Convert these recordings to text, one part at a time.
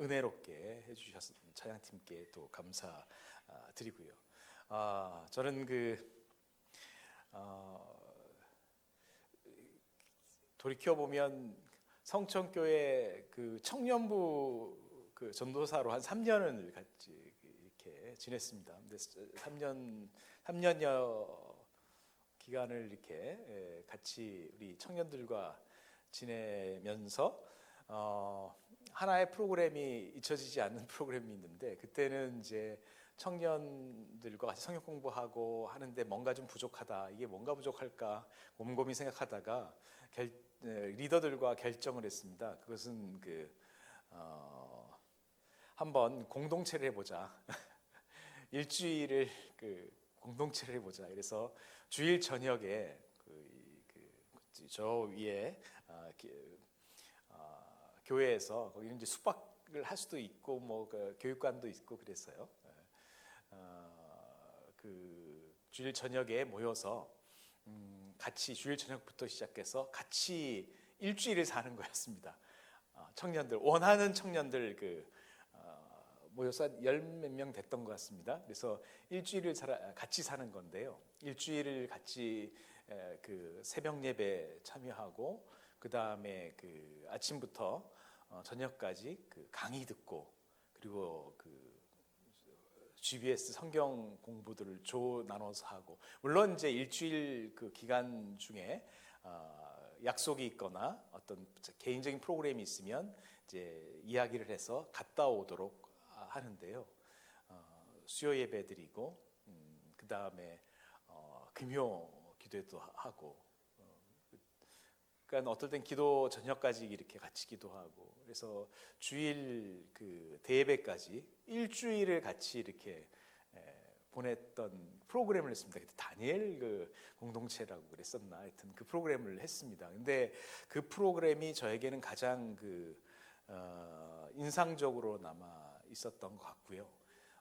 은혜롭게 해주셨 찬양팀께 또 감사드리고요. 저는 돌이켜 보면 성천교회 그 청년부 그 전도사로 한 3년을 같이 이렇게 지냈습니다. 근데 3년여 기간을 이렇게 같이 우리 청년들과 지내면서 하나의 프로그램이 잊혀지지 않는 프로그램이 있는데, 그때는 이제 청년들과 같이 성역 공부하고 하는데 뭔가 좀 부족하다, 이게 뭔가 부족할까 곰곰이 생각하다가 리더들과 결정을 했습니다. 그것은 한번 공동체를 해보자. 일주일을 공동체를 해보자. 그래서 주일 저녁에 저 위에 교회에서 거기는 이제 숙박을 할 수도 있고 뭐 교육관도 있고 그랬어요. 주일 저녁에 모여서 같이 주일 저녁부터 시작해서 같이 일주일을 사는 거였습니다. 청년들, 원하는 청년들 모여서 한 열 몇 명 됐던 것 같습니다. 그래서 일주일을 같이 사는 건데요. 일주일을 같이 새벽 예배 참여하고, 그 다음에 아침부터 저녁까지 강의 듣고, 그리고 GBS 성경 공부들을 나눠서 하고, 물론 이제 일주일 기간 중에 약속이 있거나 어떤 개인적인 프로그램이 있으면 이제 이야기를 해서 갔다 오도록 하는데요. 수요 예배 드리고, 그 다음에 금요 기도도 하고, 그러니까 어떨 땐 기도 저녁까지 이렇게 같이 기도하고, 그래서 주일 대예배까지 일주일을 같이 이렇게 보냈던 프로그램을 했습니다. 그때 다니엘 공동체라고 그랬었나, 하여튼 그 프로그램을 했습니다. 근데 그 프로그램이 저에게는 가장 인상적으로 남아 있었던 것 같고요.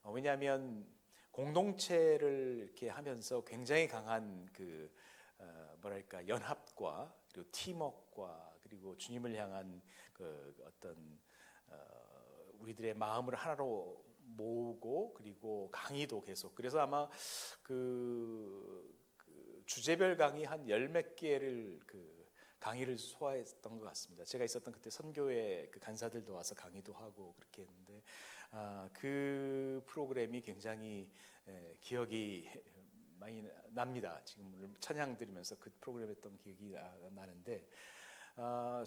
왜냐하면 공동체를 이렇게 하면서 굉장히 강한 연합과 그리고 팀워크와 그리고 주님을 향한 어떤 우리들의 마음을 하나로 모으고, 그리고 강의도 계속, 그래서 아마 주제별 강의 한 열 몇 개를 강의를 소화했던 것 같습니다. 제가 있었던 그때 선교회 간사들도 와서 강의도 하고 그렇게 했는데, 그 프로그램이 굉장히 기억이 많이 납니다. 지금 찬양 드리면서 그 프로그램 했던 기억이 나는데,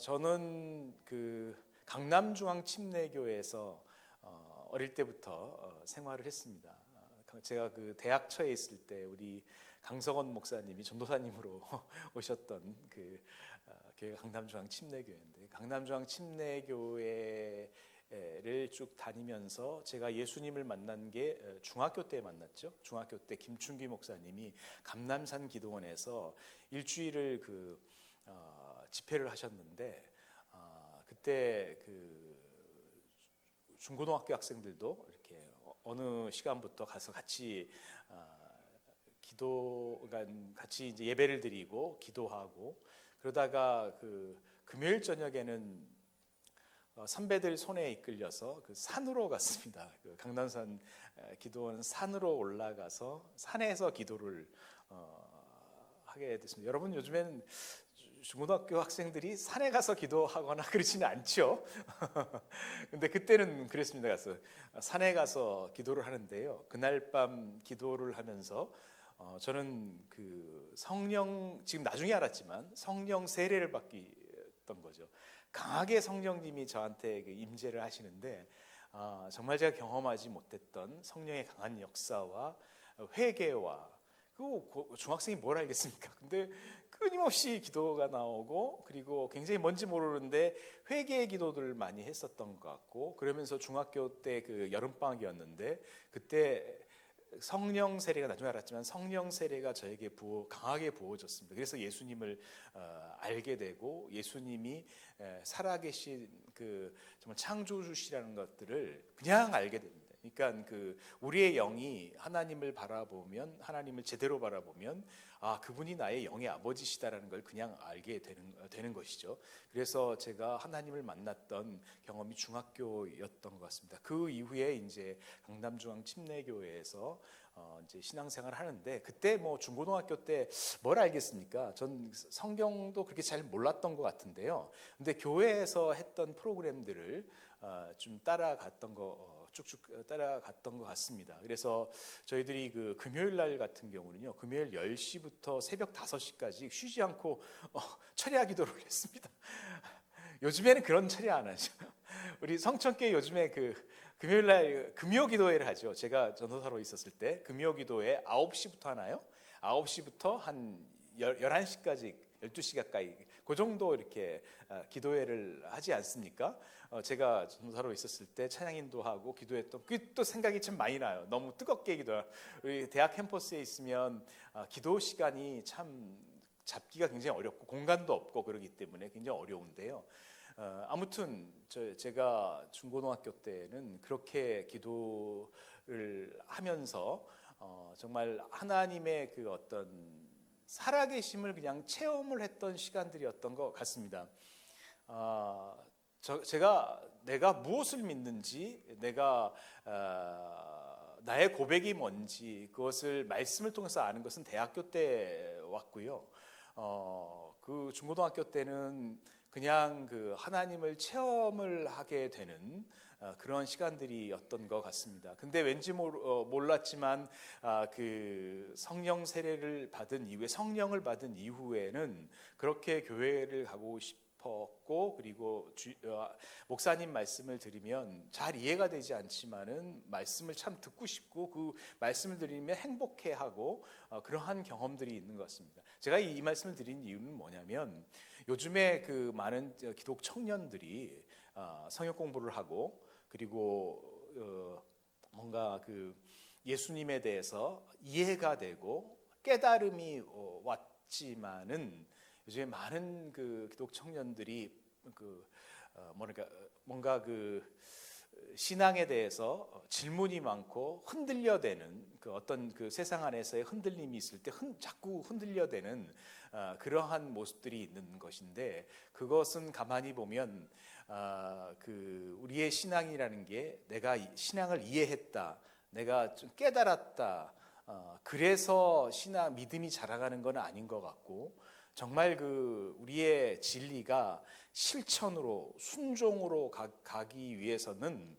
저는 강남중앙 침례교회에서 어릴 때부터 생활을 했습니다. 제가 대학처에 있을 때 우리 강성원 목사님이 전도사님으로 오셨던 교회가 강남중앙 침례교회인데, 강남중앙 침례교회를 쭉 다니면서 제가 예수님을 만난 게 중학교 때 만났죠. 중학교 때 김춘기 목사님이 감남산 기도원에서 일주일을 집회를 하셨는데, 그때 중고등학교 학생들도 이렇게 어느 시간부터 가서 같이 같이 이제 예배를 드리고 기도하고, 그러다가 금요일 저녁에는 선배들 손에 이끌려서 산으로 갔습니다. 강남산 기도원 산으로 올라가서 산에서 기도를 하게 됐습니다. 여러분, 요즘에는 중고등학교 학생들이 산에 가서 기도하거나 그러지는 않죠. 근데 그때는 그랬습니다. 가서 산에 가서 기도를 하는데요. 그날 밤 기도를 하면서 저는 성령, 지금 나중에 알았지만 성령 세례를 받던 거죠. 강하게 성령님이 저한테 임재를 하시는데, 정말 제가 경험하지 못했던 성령의 강한 역사와 회개와, 그리고 중학생이 뭘 알겠습니까? 근데 끊임없이 기도가 나오고, 그리고 굉장히 뭔지 모르는데 회개의 기도들을 많이 했었던 것 같고, 그러면서 중학교 때 여름방학이었는데, 그때 성령 세례가, 나중에 알았지만 성령 세례가 저에게 강하게 부어졌습니다. 그래서 예수님을 알게 되고, 예수님이 살아계신 정말 창조주시라는 것들을 그냥 알게 됩니다. 그러니까 그 우리의 영이 하나님을 바라보면, 하나님을 제대로 바라보면 그분이 나의 영의 아버지시다라는 걸 그냥 알게 되는 것이죠. 그래서 제가 하나님을 만났던 경험이 중학교였던 것 같습니다. 그 이후에 이제 강남중앙 침례교회에서 이제 신앙생활을 하는데, 그때 뭐 중고등학교 때 뭘 알겠습니까? 전 성경도 그렇게 잘 몰랐던 것 같은데요. 근데 교회에서 했던 프로그램들을 좀 따라갔던 거, 쭉쭉 따라갔던 것 같습니다. 그래서 저희들이 그 금요일 날 같은 경우는요, 금요일 10시부터 새벽 5시까지 쉬지 않고 철야 기도를 했습니다. 요즘에는 그런 철야 안 하죠. 우리 성천교회 요즘에 그 금요일 날 금요 기도회를 하죠. 제가 전도사로 있었을 때 금요 기도회 9시부터 하나요? 9시부터 한 11시까지 12시 가까이 그 정도 이렇게 기도회를 하지 않습니까? 제가 전도사로 있었을 때 찬양인도 하고 기도했던, 그게 또 생각이 참 많이 나요. 너무 뜨겁게 기도해요. 우리 대학 캠퍼스에 있으면 기도 시간이 참 잡기가 굉장히 어렵고 공간도 없고 그러기 때문에 굉장히 어려운데요. 아무튼 제가 중고등학교 때는 그렇게 기도를 하면서 정말 하나님의 그 어떤 살아계심을 그냥 체험을 했던 시간들이었던 것 같습니다. 내가 무엇을 믿는지, 나의 고백이 뭔지 그것을 말씀을 통해서 아는 것은 대학교 때 왔고요. 그 중고등학교 때는 그냥 그 하나님을 체험을 하게 되는 그런 시간들이었던 것 같습니다. 근데 왠지 몰랐지만 그 성령 세례를 받은 이후에, 성령을 받은 이후에는 그렇게 교회를 가고 싶었고, 그리고 목사님 말씀을 들으면 잘 이해가 되지 않지만은 말씀을 참 듣고 싶고, 그 말씀을 들으면 행복해하고 그러한 경험들이 있는 것 같습니다. 제가 이 말씀을 드린 이유는 뭐냐면, 요즘에 그 많은 기독 청년들이 성역 공부를 하고, 그리고 뭔가 그 예수님에 대해서 이해가 되고 깨달음이 왔지만은, 요즘에 많은 그 기독 청년들이 뭔가 그 신앙에 대해서 질문이 많고 흔들려대는, 그 어떤 그 세상 안에서의 흔들림이 있을 때 자꾸 흔들려대는 그러한 모습들이 있는 것인데, 그것은 가만히 보면 그 우리의 신앙이라는 게 내가 신앙을 이해했다, 내가 좀 깨달았다, 그래서 믿음이 자라가는 건 아닌 것 같고, 정말 그 우리의 진리가 실천으로, 순종으로 가기 위해서는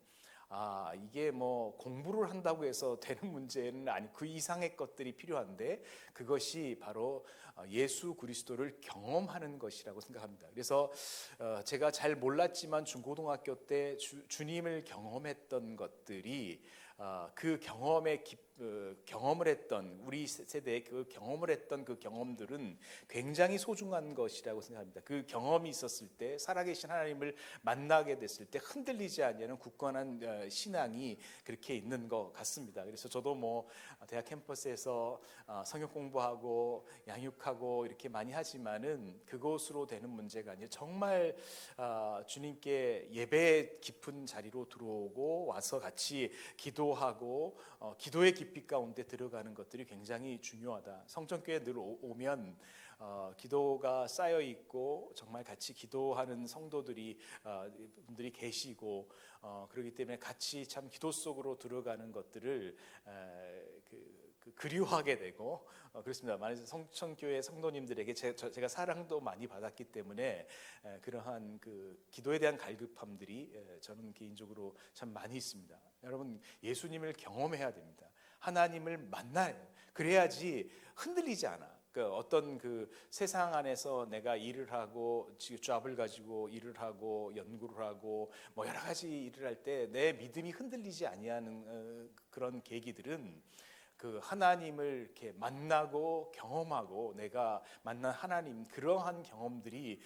이게 뭐 공부를 한다고 해서 되는 문제는 아니, 그 이상의 것들이 필요한데, 그것이 바로 예수 그리스도를 경험하는 것이라고 생각합니다. 그래서 제가 잘 몰랐지만 중고등학교 때 주님을 경험했던 것들이 그 경험을 했던, 우리 세대의 그 경험을 했던 그 경험들은 굉장히 소중한 것이라고 생각합니다. 그 경험이 있었을 때, 살아계신 하나님을 만나게 됐을 때 흔들리지 않는 굳건한 신앙이 그렇게 있는 것 같습니다. 그래서 저도 뭐 대학 캠퍼스에서 성역 공부하고 양육하고 이렇게 많이 하지만은 그것으로 되는 문제가 아니라, 정말 주님께 예배 깊은 자리로 들어오고 와서 같이 기도하고 기도의 깊이 가운데 들어가는 것들이 굉장히 중요하다. 성전교회 늘 오면 기도가 쌓여 있고 정말 같이 기도하는 성도들이 분들이 계시고, 그렇기 때문에 같이 참 기도 속으로 들어가는 것들을 그리워하게 되고 그렇습니다. 많은 성천교회 성도님들에게 제가 사랑도 많이 받았기 때문에 그러한 그 기도에 대한 갈급함들이 저는 개인적으로 참 많이 있습니다. 여러분, 예수님을 경험해야 됩니다. 하나님을 만나야 해요. 그래야지 흔들리지 않아. 그 어떤 그 세상 안에서 내가 일을 하고 잡을 가지고 일을 하고 연구를 하고 뭐 여러 가지 일을 할 때 내 믿음이 흔들리지 아니하는 그런 계기들은 그 하나님을 이렇게 만나고 경험하고, 내가 만난 하나님, 그러한 경험들이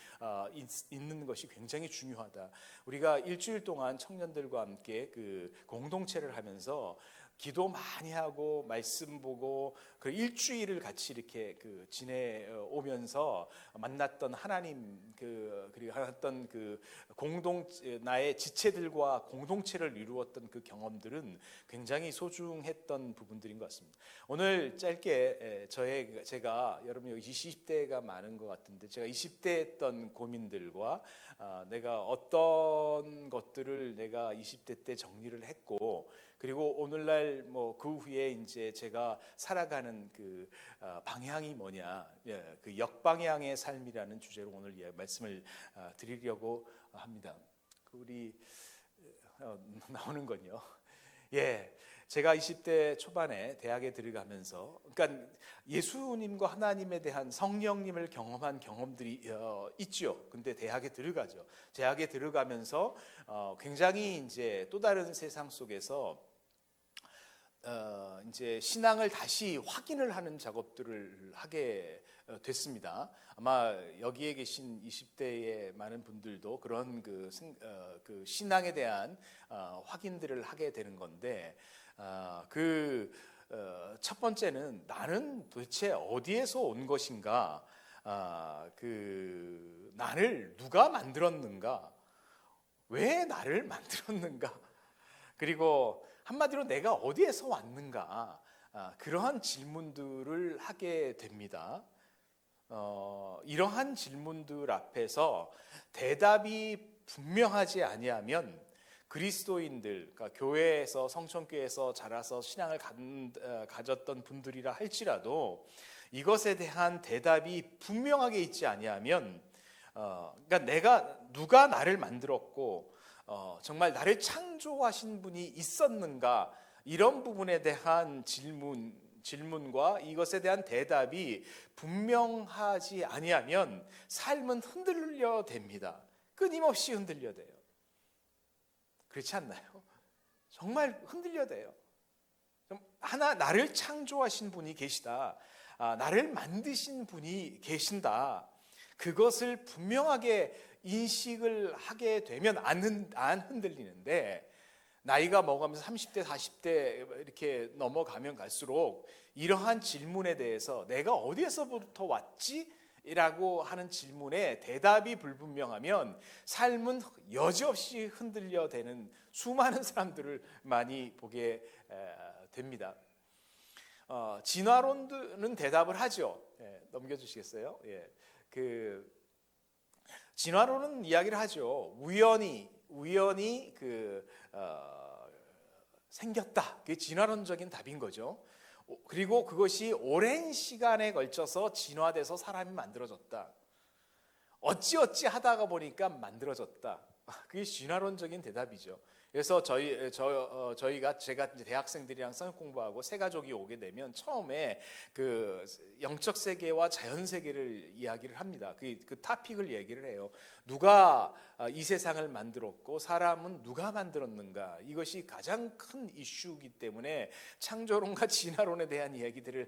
있는 것이 굉장히 중요하다. 우리가 일주일 동안 청년들과 함께 그 공동체를 하면서 기도 많이 하고 말씀 보고 그 일주일을 같이 이렇게 그 지내오면서 만났던 하나님 그리고 하였던 그 나의 지체들과 공동체를 이루었던 그 경험들은 굉장히 소중했던 부분들인 것 같습니다. 오늘 짧게 제가 여러분 여기 20대가 많은 것 같은데 제가 20대 했던 고민들과 내가 어떤 것들을 내가 20대 때 정리를 했고 그리고 오늘날 뭐 그 후에 이제 제가 살아가는 그 방향이 뭐냐, 그 역방향의 삶이라는 주제로 오늘 말씀을 드리려고 합니다. 우리 나오는 건요. 제가 20대 초반에 대학에 들어가면서, 그러니까 예수님과 하나님에 대한 성령님을 경험한 경험들이 있죠. 근데 대학에 들어가죠. 대학에 들어가면서 굉장히 이제 또 다른 세상 속에서 이제 신앙을 다시 확인을 하는 작업들을 하게 됐습니다. 아마 여기에 계신 20대의 많은 분들도 그런 그 신앙에 대한 확인들을 하게 되는 건데 첫 번째는 나는 도대체 어디에서 온 것인가? 나를 누가 만들었는가? 왜 나를 만들었는가? 그리고 한마디로 내가 어디에서 왔는가? 그러한 질문들을 하게 됩니다. 이러한 질문들 앞에서 대답이 분명하지 아니하면 그리스도인들, 그러니까 교회에서 성천교회에서 자라서 신앙을 가졌던 분들이라 할지라도 이것에 대한 대답이 분명하게 있지 아니하면, 그러니까 누가 나를 만들었고 정말 나를 창조하신 분이 있었는가, 이런 부분에 대한 질문과 이것에 대한 대답이 분명하지 아니하면 삶은 흔들려 됩니다. 끊임없이 흔들려 돼요. 그렇지 않나요? 정말 흔들려 돼요. 나를 창조하신 분이 계시다, 나를 만드신 분이 계신다, 그것을 분명하게 인식을 하게 되면 안 흔들리는데, 나이가 먹으면서 30대 40대 이렇게 넘어가면 갈수록 이러한 질문에 대해서 내가 어디에서부터 왔지? 라고 하는 질문에 대답이 불분명하면 삶은 여지없이 흔들려대는 수많은 사람들을 많이 보게 됩니다. 진화론은 대답을 하죠. 넘겨주시겠어요? 진화론은 이야기를 하죠. 우연히 생겼다. 그게 진화론적인 답인 거죠. 그리고 그것이 오랜 시간에 걸쳐서 진화돼서 사람이 만들어졌다. 어찌어찌 하다가 보니까 만들어졌다. 그게 진화론적인 대답이죠. 그래서 제가 이제 대학생들이랑 성역 공부하고 새 가족이 오게 되면 처음에 그 영적 세계와 자연 세계를 이야기를 합니다. 그 토픽을 얘기를 해요. 누가 이 세상을 만들었고 사람은 누가 만들었는가? 이것이 가장 큰 이슈이기 때문에 창조론과 진화론에 대한 얘기들을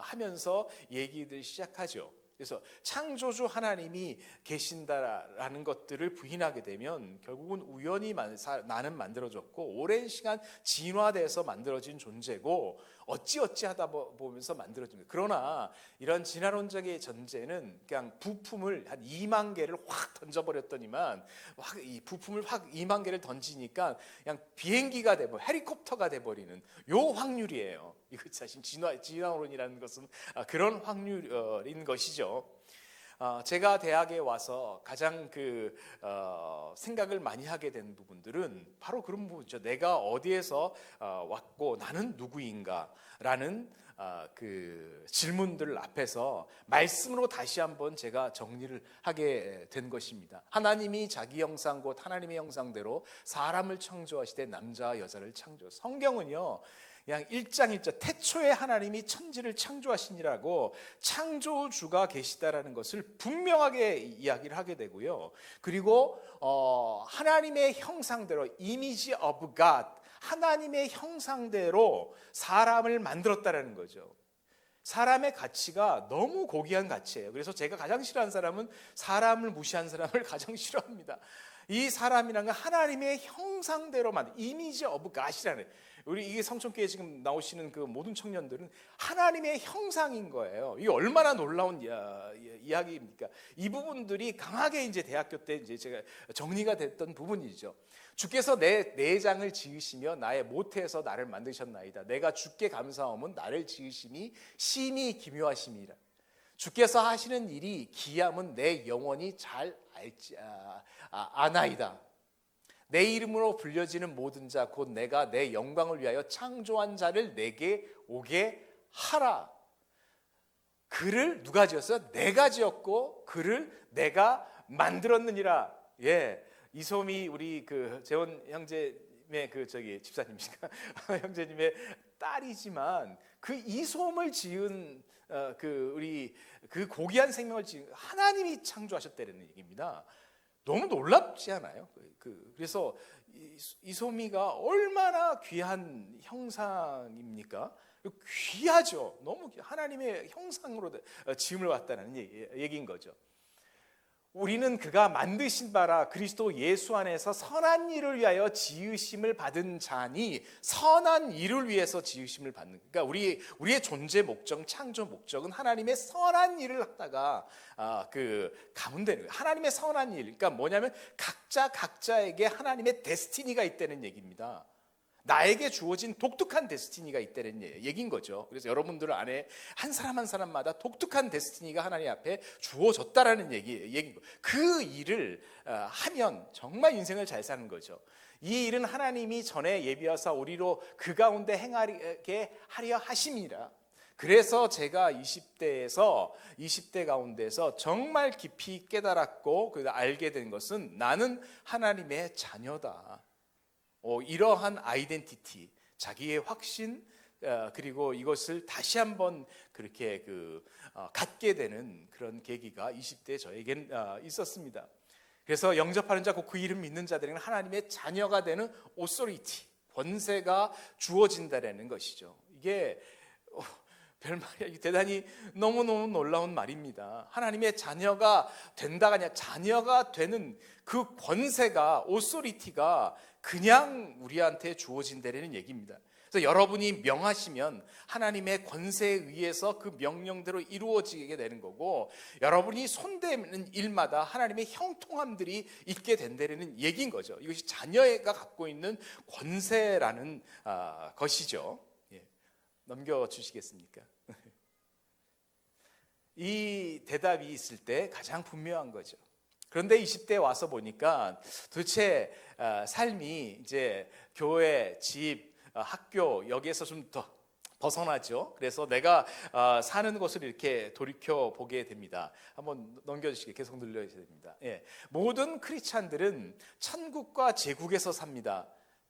하면서 얘기들 시작하죠. 그래서 창조주 하나님이 계신다라는 것들을 부인하게 되면 결국은 우연히 나는 만들어졌고 오랜 시간 진화돼서 만들어진 존재고 어찌어찌 하다 보면서 만들어집니다. 그러나 이런 진화론적인 전제는 그냥 부품을 한 2만 개를 확 던져버렸더니만 이 부품을 확 2만 개를 던지니까 그냥 비행기가 돼버려, 헬리콥터가 돼버리는 요 확률이에요. 이거 사실 진화론이라는 것은 그런 확률인 것이죠. 제가 대학에 와서 가장 생각을 많이 하게 된 부분들은 바로 그런 부분이죠. 내가 어디에서 왔고 나는 누구인가라는 그 질문들 앞에서 말씀으로 다시 한번 제가 정리를 하게 된 것입니다. 하나님이 자기 형상 곧 하나님의 형상대로 사람을 창조하시되 남자와 여자를 창조. 성경은요, 그냥 1장 1절 태초에 하나님이 천지를 창조하시니라고 창조주가 계시다라는 것을 분명하게 이야기를 하게 되고요. 그리고 하나님의 형상대로 이미지 오브 갓, 하나님의 형상대로 사람을 만들었다라는 거죠. 사람의 가치가 너무 고귀한 가치예요. 그래서 제가 가장 싫어하는 사람은 사람을 무시한 사람을 가장 싫어합니다. 이 사람이란 건 하나님의 형상대로 만든 이미지 오브 갓이라는, 우리 이게 성촌교회 지금 나오시는 그 모든 청년들은 하나님의 형상인 거예요. 이게 얼마나 놀라운 이야기입니까? 이 부분들이 강하게 이제 대학교 때 이제 제가 정리가 됐던 부분이죠. 주께서 내 내장을 지으시며 나의 모태에서 나를 만드셨나이다. 내가 주께 감사함은 나를 지으심이 심히 기묘하심이라. 주께서 하시는 일이 기함은 내 영혼이 잘 알지 아나이다. 내 이름으로 불려지는 모든 자 곧 내가 내 영광을 위하여 창조한 자를 내게 오게 하라. 그를 누가 지었어요? 내가 지었고 그를 내가 만들었느니라. 예, 이솜이 우리 그 재원 형제님의 그 저기 집사님이신가 형제님의 딸이지만 그 이솜을 지은 그 우리 그 고귀한 생명을 지은 하나님이 창조하셨다는 얘기입니다. 너무 놀랍지 않아요? 그래서 이소미가 얼마나 귀한 형상입니까? 귀하죠. 너무 하나님의 형상으로 지음을 받다는 얘기인 거죠. 우리는 그가 만드신 바라 그리스도 예수 안에서 선한 일을 위하여 지으심을 받은 자니, 선한 일을 위해서 지으심을 받는, 그러니까 우리의 존재 목적, 창조 목적은 하나님의 선한 일을 하다가 가면 되는 거예요. 하나님의 선한 일, 그러니까 뭐냐면 각자에게 하나님의 데스티니가 있다는 얘기입니다. 나에게 주어진 독특한 데스티니가 있다는 얘기인 거죠. 그래서 여러분들 안에 한 사람 한 사람마다 독특한 데스티니가 하나님 앞에 주어졌다라는 얘기인 거예요. 그 일을 하면 정말 인생을 잘 사는 거죠. 이 일은 하나님이 전에 예비하사 우리로 그 가운데 행하게 하려 하심이라. 그래서 제가 20대 가운데서 정말 깊이 깨달았고 알게 된 것은 나는 하나님의 자녀다. 이러한 아이덴티티, 자기의 확신, 그리고 이것을 다시 한번 그렇게 갖게 되는 그런 계기가 20대 저에겐 있었습니다. 그래서 영접하는 자, 그 이름 믿는 자들에게는 하나님의 자녀가 되는 오소리티, 권세가 주어진다라는 것이죠. 이게 별말이야. 대단히 너무너무 놀라운 말입니다. 하나님의 자녀가 된다가 아니라 자녀가 되는 그 권세가, 오소리티가 그냥 우리한테 주어진다는 얘기입니다. 그래서 여러분이 명하시면 하나님의 권세에 의해서 그 명령대로 이루어지게 되는 거고, 여러분이 손대는 일마다 하나님의 형통함들이 있게 된다는 얘기인 거죠. 이것이 자녀가 갖고 있는 권세라는 것이죠. 예. 넘겨주시겠습니까? 이 대답이 있을 때 가장 분명한 거죠. 그런데 20대에 와서 보니까 도대체 삶이 이제 교회, 집, 학교 여기에서 좀 더 벗어나죠. 그래서 내가 사는 곳을 이렇게 돌이켜 보게 됩니다. 한번 넘겨주시게 계속 눌러주셔야 됩니다. 예. 모든 크리스찬들은 천국과 제국에서 삽니다.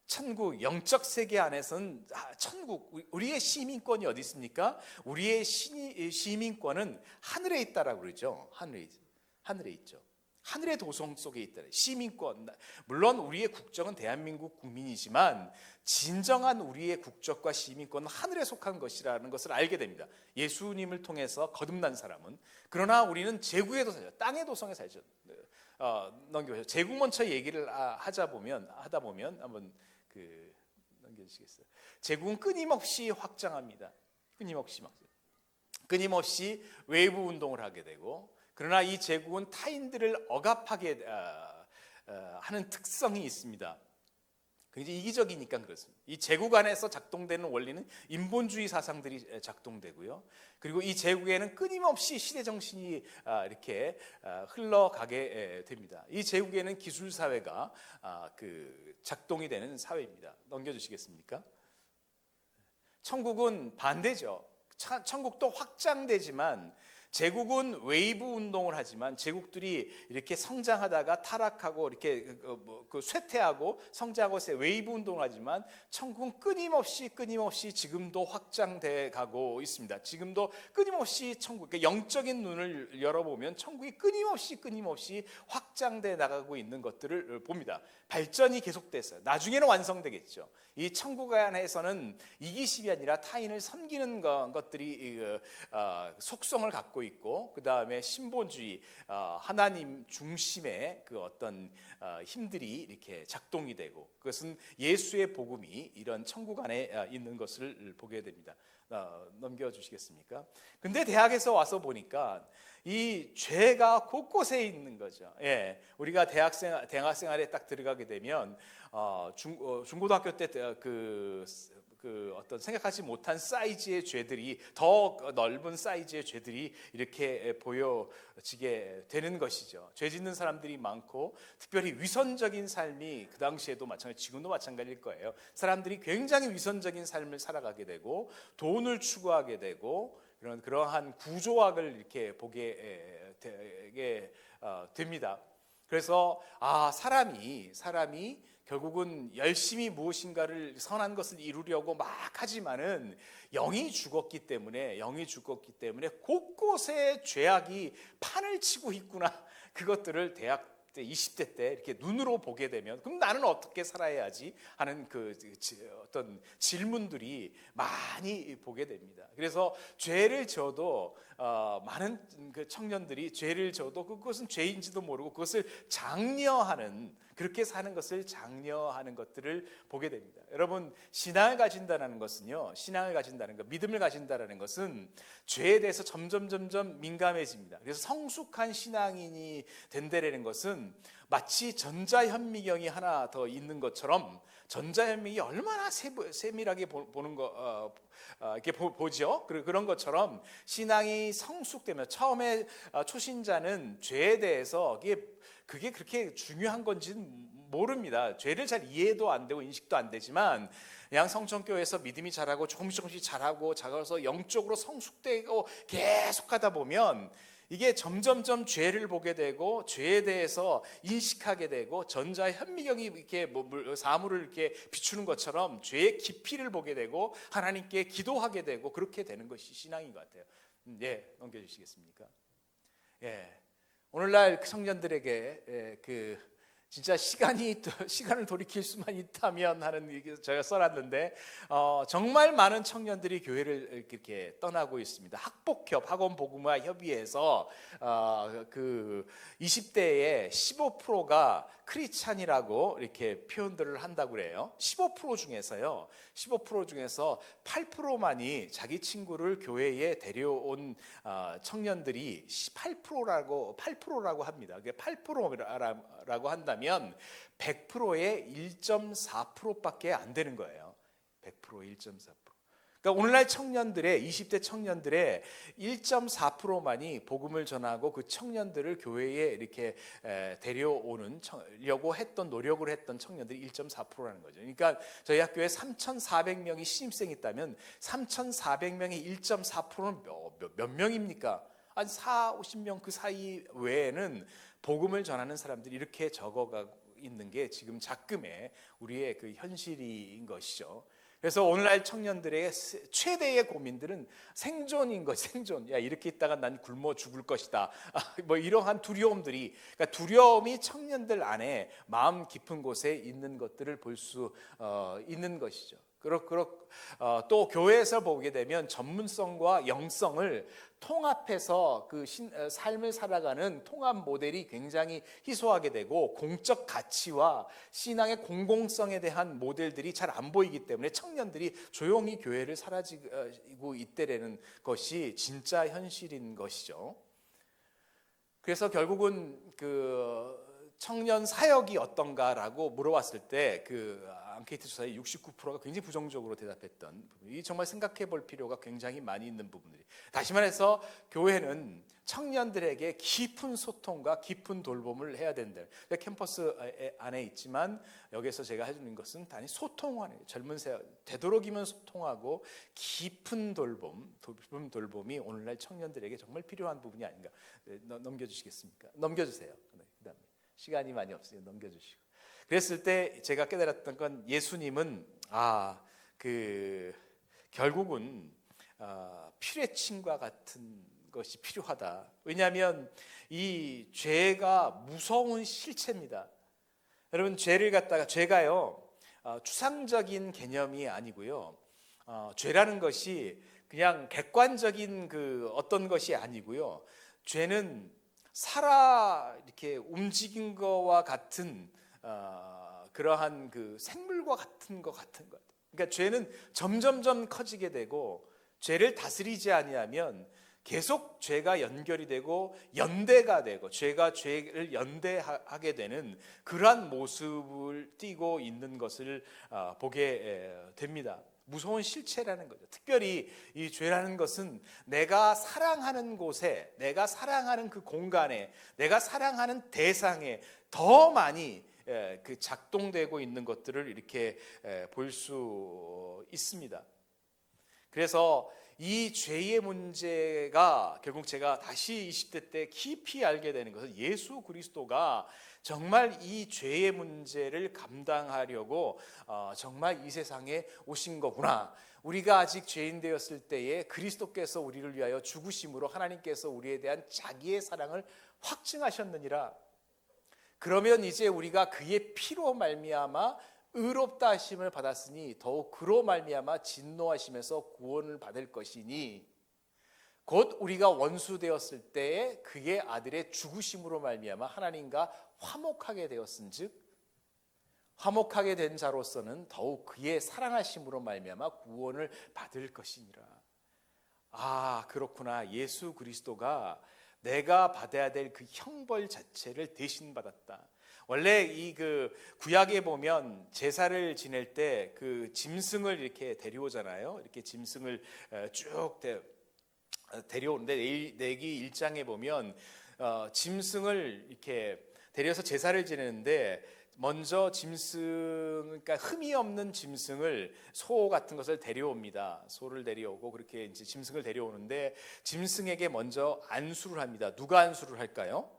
천국, 영적 세계 안에서는 천국, 우리의 시민권이 어디 있습니까? 우리의 시민권은 하늘에 있다라고 그러죠. 하늘에 있죠. 하늘의 도성 속에 있다. 시민권. 물론 우리의 국적은 대한민국 국민이지만 진정한 우리의 국적과 시민권은 하늘에 속한 것이라는 것을 알게 됩니다. 예수님을 통해서 거듭난 사람은. 그러나 우리는 제국에도 살죠. 땅의 도성에 살죠. 넘겨보세요. 제국 먼저 얘기를 하다 보면 한번 넘겨주시겠어요? 제국은 끊임없이 확장합니다. 끊임없이 외부 운동을 하게 되고, 그러나 이 제국은 타인들을 억압하게 하는 특성이 있습니다. 굉장히 이기적이니까 그렇습니다. 이 제국 안에서 작동되는 원리는 인본주의 사상들이 작동되고요. 그리고 이 제국에는 끊임없이 시대 정신이 이렇게 흘러가게 됩니다. 이 제국에는 기술 사회가 작동이 되는 사회입니다. 넘겨주시겠습니까? 천국은 반대죠. 천국도 확장되지만 제국은 웨이브 운동을 하지만 제국들이 이렇게 성장하다가 타락하고 이렇게 쇠퇴하고 성장하고 웨이브 운동을 하지만 천국은 끊임없이 지금도 확장돼 가고 있습니다. 지금도 끊임없이 천국, 그러니까 영적인 눈을 열어보면 천국이 끊임없이 확장돼 나가고 있는 것들을 봅니다. 발전이 계속됐어요. 나중에는 완성되겠죠. 이 천국 안에서는 이기심이 아니라 타인을 섬기는 것들이 속성을 갖고 있고, 그 다음에 신본주의, 하나님 중심의 그 어떤 힘들이 이렇게 작동이 되고, 그것은 예수의 복음이 이런 천국 안에 있는 것을 보게 됩니다. 넘겨주시겠습니까? 근데 대학에서 와서 보니까 이 죄가 곳곳에 있는 거죠. 예, 우리가 대학생활에 딱 들어가게 되면 중고등학교 때 어떤 생각하지 못한 사이즈의 죄들이, 더 넓은 사이즈의 죄들이 이렇게 보여지게 되는 것이죠. 죄 짓는 사람들이 많고, 특별히 위선적인 삶이 그 당시에도 마찬가지, 지금도 마찬가지일 거예요. 사람들이 굉장히 위선적인 삶을 살아가게 되고, 돈을 추구하게 되고, 그러한 구조학을 이렇게 보게 되게 됩니다. 그래서 사람이 결국은 열심히 무엇인가를 선한 것을 이루려고 막 하지만은 영이 죽었기 때문에 곳곳에 죄악이 판을 치고 있구나. 그것들을 대학 때 20대 때 이렇게 눈으로 보게 되면, 그럼 나는 어떻게 살아야지 하는 어떤 질문들이 많이 보게 됩니다. 그래서 죄를 져도 많은 그 청년들이 죄를 져도 그것은 죄인지도 모르고 그것을 장려하는, 그렇게 사는 것을 장려하는 것들을 보게 됩니다. 여러분, 신앙을 가진다는 것은요, 믿음을 가진다는 것은 죄에 대해서 점점 민감해집니다. 그래서 성숙한 신앙인이 된다는 것은 마치 전자현미경이 하나 더 있는 것처럼, 전자현미경이 얼마나 세밀하게 이렇게 보죠. 그런 것처럼 신앙이 성숙되면, 처음에 초신자는 죄에 대해서 그게 그렇게 중요한 건지는 모릅니다. 죄를 잘 이해도 안 되고 인식도 안 되지만, 그냥 성천교회에서 믿음이 자라고 조금씩 자라고 작아서 영적으로 성숙되고 계속하다 보면 이게 점점점 죄를 보게 되고, 죄에 대해서 인식하게 되고, 전자현미경이 이렇게 사물을 이렇게 비추는 것처럼 죄의 깊이를 보게 되고, 하나님께 기도하게 되고, 그렇게 되는 것이 신앙인 것 같아요. 넘겨주시겠습니까? 오늘날 청년들에게 진짜 시간을 돌이킬 수만 있다면 하는, 제가 써놨는데, 정말 많은 청년들이 교회를 이렇게 떠나고 있습니다. 학원 복음화 협의회에서 20대의 15%가 크리스찬이라고 이렇게 표현들을 한다고 그래요. 15% 중에서 8%만이 자기 친구를 교회에 데려온 청년들이 8%라고 합니다. 그게 8%라고 한다면 100%의 1.4%밖에 안 되는 거예요. 100%의 1.4%. 그러니까 오늘날 20대 청년들의 1.4%만이 복음을 전하고 그 청년들을 교회에 이렇게 노력을 했던 청년들이 1.4%라는 거죠. 그러니까 저희 학교에 3,400명이 신입생이 있다면 3,400명의 1.4%는 몇 명입니까? 한 40-50명 그 사이 외에는 복음을 전하는 사람들이 이렇게 적어가고 있는 게 지금 작금의 우리의 그 현실인 것이죠. 그래서 오늘날 청년들의 최대의 고민들은 생존인 것이, 생존. 이렇게 있다가 난 굶어 죽을 것이다. 이러한 두려움들이, 그러니까 두려움이 청년들 안에 마음 깊은 곳에 있는 것들을 볼 수 있는 것이죠. 또 교회에서 보게 되면 전문성과 영성을 통합해서 삶을 살아가는 통합 모델이 굉장히 희소하게 되고, 공적 가치와 신앙의 공공성에 대한 모델들이 잘 안 보이기 때문에 청년들이 조용히 교회를 사라지고 있다는 것이 진짜 현실인 것이죠. 그래서 결국은 청년 사역이 어떤가라고 물어봤을 때 앙케이트 조사의 69%가 굉장히 부정적으로 대답했던 부분이 정말 생각해 볼 필요가 굉장히 많이 있는 부분들이. 다시 말해서 교회는 청년들에게 깊은 소통과 깊은 돌봄을 해야 된다. 캠퍼스 안에 있지만 여기서 제가 해주는 것은 단지 소통하는, 젊은 세대 되도록이면 소통하고 깊은 돌봄이 오늘날 청년들에게 정말 필요한 부분이 아닌가. 넘겨주시겠습니까? 넘겨주세요. 그다음에 시간이 많이 없어요. 넘겨주시고. 그랬을 때 제가 깨달았던 건, 예수님은 결국은 피뢰침과 같은 것이 필요하다. 왜냐하면 이 죄가 무서운 실체입니다. 여러분, 죄가요 추상적인 개념이 아니고요, 죄라는 것이 그냥 객관적인 그 어떤 것이 아니고요. 죄는 살아 이렇게 움직인 거와 같은 그러한 그 생물과 같은 것. 그러니까 죄는 점점점 커지게 되고 죄를 다스리지 아니하면 계속 죄가 연결이 되고 연대가 되고 죄가 죄를 연대하게 되는 그러한 모습을 띠고 있는 것을 보게 됩니다. 무서운 실체라는 거죠. 특별히 이 죄라는 것은 내가 사랑하는 곳에, 내가 사랑하는 그 공간에, 내가 사랑하는 대상에 더 많이 그 작동되고 있는 것들을 이렇게 볼 수 있습니다. 그래서 이 죄의 문제가 결국 제가 다시 20대 때 깊이 알게 되는 것은 예수 그리스도가 정말 이 죄의 문제를 감당하려고 정말 이 세상에 오신 거구나. 우리가 아직 죄인 되었을 때에 그리스도께서 우리를 위하여 죽으심으로 하나님께서 우리에 대한 자기의 사랑을 확증하셨느니라. 그러면 이제 우리가 그의 피로 말미암아 의롭다 하심을 받았으니 더욱 그로 말미암아 진노하심에서 구원을 받을 것이니 곧 우리가 원수 되었을 때에 그의 아들의 죽으심으로 말미암아 하나님과 화목하게 되었은즉 화목하게 된 자로서는 더욱 그의 사랑하심으로 말미암아 구원을 받을 것이니라. 아, 그렇구나. 예수 그리스도가 내가 받아야 될 그 형벌 자체를 대신 받았다. 원래 이 그 구약에 보면 제사를 지낼 때 그 짐승을 이렇게 데려오잖아요. 이렇게 짐승을 쭉 데려오는데 레위기 1장에 보면 짐승을 이렇게 데려서 제사를 지내는데 먼저 짐승, 그러니까 흠이 없는 짐승을 소 같은 것을 데려옵니다. 소를 데려오고 그렇게 이제 짐승을 데려오는데 짐승에게 먼저 안수를 합니다. 누가 안수를 할까요?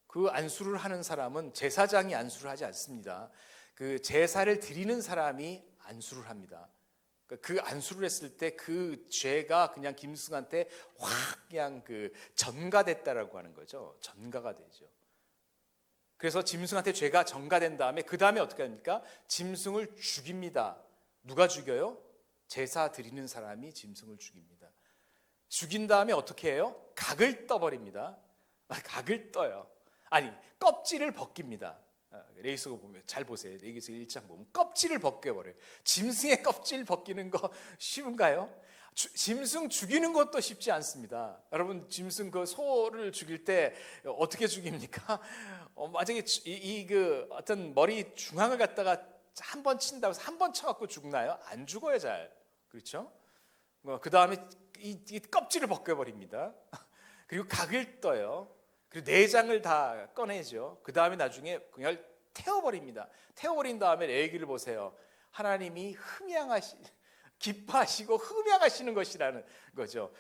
그 안수를 하는 사람은 제사장이 안수를 하지 않습니다. 그 제사를 드리는 사람이 안수를 합니다. 그 안수를 했을 때 그 죄가 그냥 짐승한테 확 그냥 그 전가됐다라고 하는 거죠. 전가가 되죠. 그래서 짐승한테 죄가 전가된 다음에 그 다음에 어떻게 합니까? 짐승을 죽입니다. 누가 죽여요? 제사 드리는 사람이 짐승을 죽입니다. 죽인 다음에 어떻게 해요? 각을 떠버립니다. 각을 떠요. 아니, 껍질을 벗깁니다. 레위기서 보면 잘 보세요. 레위기서 1장 보면 껍질을 벗겨버려요. 짐승의 껍질 벗기는 거 쉬운가요? 짐승 죽이는 것도 쉽지 않습니다. 여러분, 짐승 그 소를 죽일 때 어떻게 죽입니까? 만약에 그 어떤 머리 중앙을 갖다가 한 번 친다고 해서 한 번 쳐갖고 죽나요? 안 죽어요, 잘. 그렇죠? 그 다음에 이 껍질을 벗겨버립니다. 그리고 각을 떠요. 그리고 내장을 다 꺼내죠. 그 다음에 나중에 그냥 태워버립니다. 태워버린 다음에 레위기를 보세요. 하나님이 기뻐하시고 흠양하시는 것이라는 거죠.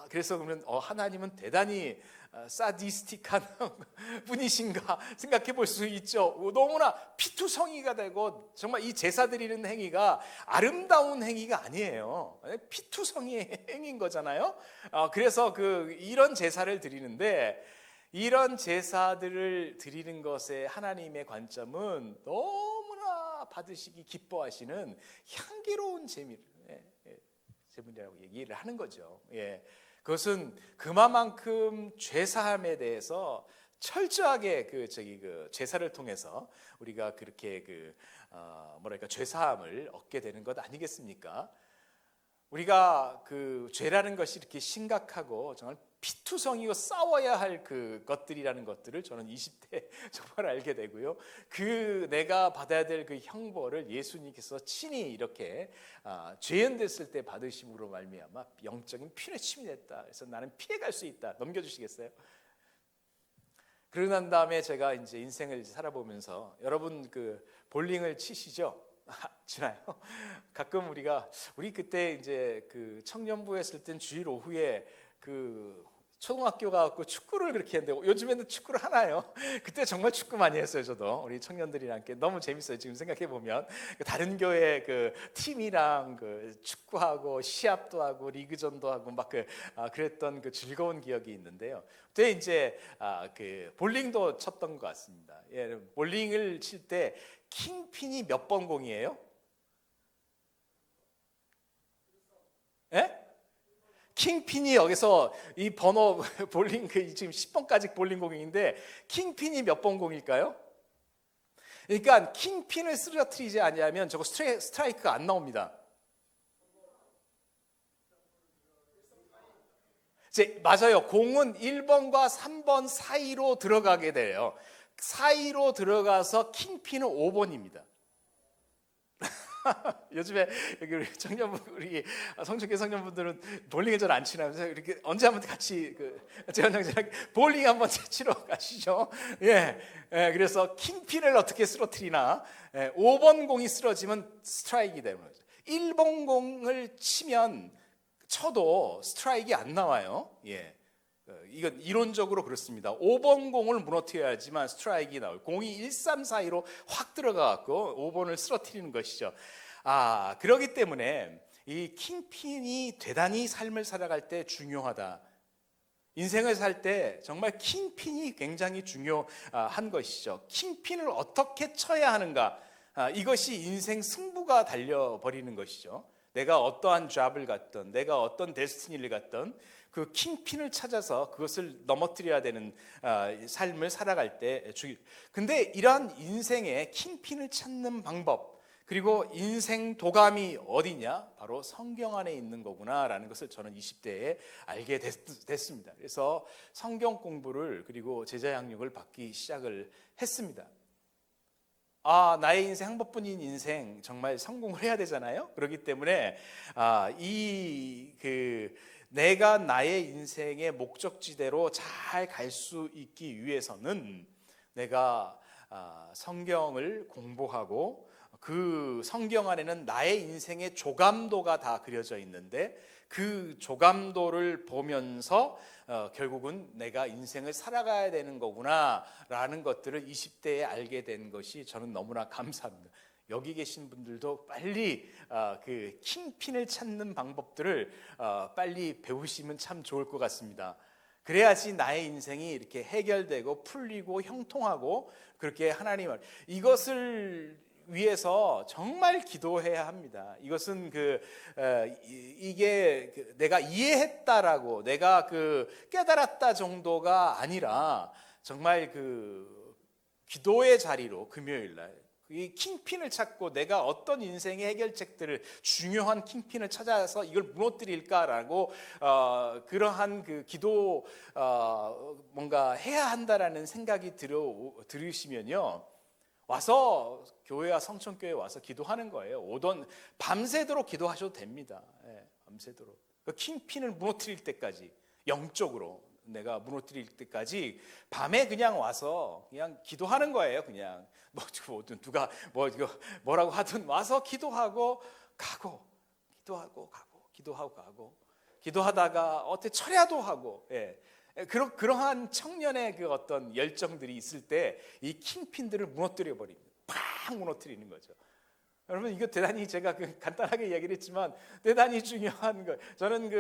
그래서 그러면 하나님은 대단히 사디스틱한 분이신가 생각해 볼 수 있죠. 너무나 피투성이가 되고 정말 이 제사 드리는 행위가 아름다운 행위가 아니에요. 피투성이의 행위인 거잖아요. 그래서 이런 제사를 드리는데 이런 제사들을 드리는 것에 하나님의 관점은 너무나 받으시기 기뻐하시는 향기로운 제물이라고 얘기를 하는 거죠. 그것은 그만큼 죄사함에 대해서 철저하게 그 제사를 통해서 우리가 그렇게 죄사함을 얻게 되는 것 아니겠습니까? 우리가 그 죄라는 것이 이렇게 심각하고 정말 피투성이고 싸워야 할 그 것들이라는 것들을 저는 20대 정말 알게 되고요. 내가 받아야 될 그 형벌을 예수님께서 친히 이렇게 죄인 됐을 때 받으심으로 말미암아 영적인 피뢰침이 됐다. 그래서 나는 피해갈 수 있다. 넘겨주시겠어요? 그러고 난 다음에 제가 이제 인생을 살아보면서 여러분 그 볼링을 치시죠? 치나요? 가끔 우리 그때 이제 그 청년부 했을 땐 주일 오후에 그 초등학교 가고 축구를 그렇게 했는데 요즘에는 축구를 하나요? 그때 정말 축구 많이 했어요. 저도 우리 청년들이랑 함께 너무 재밌어요. 지금 생각해 보면 다른 교회 그 팀이랑 그 축구하고 시합도 하고 리그전도 하고 막 그랬던 그 즐거운 기억이 있는데요. 그때 이제 그 볼링도 쳤던 것 같습니다. 볼링을 칠 때 킹핀이 몇 번 공이에요? 예? 킹핀이 여기서 이 번호 볼링 지금 10번까지 볼링 공인데 킹핀이 몇 번 공일까요? 그러니까 킹핀을 쓰러뜨리지 않으면 저거 스트라이크가 안 나옵니다. 맞아요. 공은 1번과 3번 사이로 들어가게 돼요. 사이로 들어가서 킹핀은 5번입니다. 요즘에 여기 우리 우리 성숙계 청년분들은 볼링에 잘 안 치나면서 이렇게 언제 한번 같이 재현 형제랑 볼링 한번 치러 가시죠. 그래서 킹핀을 어떻게 쓰러뜨리나. 5번 공이 쓰러지면 스트라이크가 되는 거죠. 1번 공을 쳐도 스트라이크가 안 나와요. 이건 이론적으로 그렇습니다. 5번 공을 무너뜨려야지만 스트라이크가 나와요. 공이 1, 3 사이로 확 들어가고 5번을 쓰러뜨리는 것이죠. 그렇기 때문에 이 킹핀이 대단히 삶을 살아갈 때 중요하다. 인생을 살 때 정말 킹핀이 굉장히 중요한 것이죠. 킹핀을 어떻게 쳐야 하는가, 이것이 인생 승부가 달려버리는 것이죠. 내가 어떠한 잡을 갖던, 내가 어떤 데스티니를 갖던 그 킹핀을 찾아서 그것을 넘어뜨려야 되는 삶을 살아갈 때 근데 이러한 인생의 킹핀을 찾는 방법, 그리고 인생 도감이 어디냐? 바로 성경 안에 있는 거구나라는 것을 저는 20대에 알게 됐습니다. 그래서 성경 공부를 그리고 제자 양육을 받기 시작을 했습니다. 나의 인생 한 번뿐인 인생 정말 성공을 해야 되잖아요. 그렇기 때문에 내가 나의 인생의 목적지대로 잘 갈 수 있기 위해서는 내가 성경을 공부하고 그 성경 안에는 나의 인생의 조감도가 다 그려져 있는데 그 조감도를 보면서 결국은 내가 인생을 살아가야 되는 거구나라는 것들을 20대에 알게 된 것이 저는 너무나 감사합니다. 여기 계신 분들도 빨리 그 킹핀을 찾는 방법들을 빨리 배우시면 참 좋을 것 같습니다. 그래야지 나의 인생이 이렇게 해결되고 풀리고 형통하고 그렇게 하나님을 이것을 위해서 정말 기도해야 합니다. 이것은 이게 내가 이해했다라고 내가 깨달았다 정도가 아니라 정말 기도의 자리로 금요일 날 이 킹핀을 찾고 내가 어떤 인생의 해결책들을 중요한 킹핀을 찾아서 이걸 무너뜨릴까라고 그러한 기도 뭔가 해야 한다라는 생각이 들으시면요. 와서 교회와 성천교회에 와서 기도하는 거예요. 밤새도록 기도하셔도 됩니다. 밤새도록. 킹핀을 무너뜨릴 때까지 영적으로 내가 무너뜨릴 때까지 밤에 그냥 와서 그냥 기도하는 거예요. 그냥 누가 뭐라고 하든 와서 기도하고 가고 기도하고 가고 기도하고 가고 기도하다가 어떻게 철야도 하고 그러한 청년의 어떤 열정들이 있을 때 이 킹핀들을 무너뜨려 버립니다. 팍 무너뜨리는 거죠. 여러분 이거 대단히 제가 간단하게 얘기를 했지만 대단히 중요한 거. 저는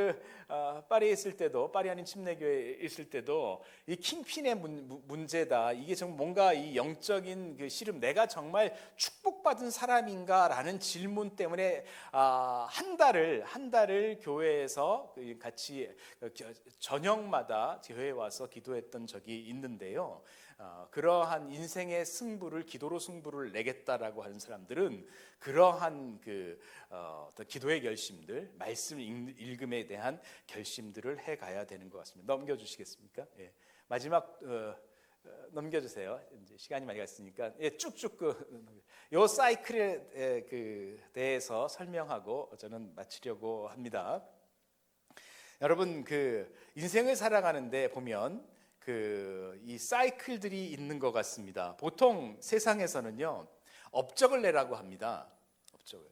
파리에 있을 때도 파리 한인 침례교회에 있을 때도 이 킹핀의 문제다. 이게 좀 뭔가 이 영적인 씨름 내가 정말 축복받은 사람인가라는 질문 때문에 한 달을 교회에서 같이 저녁마다 교회에 와서 기도했던 적이 있는데요. 그러한 인생의 승부를 기도로 승부를 내겠다라고 하는 사람들은 그러한 어떤 기도의 결심들, 말씀 읽음에 대한 결심들을 해가야 되는 것 같습니다. 넘겨주시겠습니까? 마지막 넘겨주세요. 이제 시간이 많이 갔으니까 쭉쭉 요 사이클에 대해서 설명하고 저는 마치려고 합니다. 여러분 인생을 살아가는데 보면 이 사이클들이 있는 것 같습니다. 보통 세상에서는요 업적을 내라고 합니다.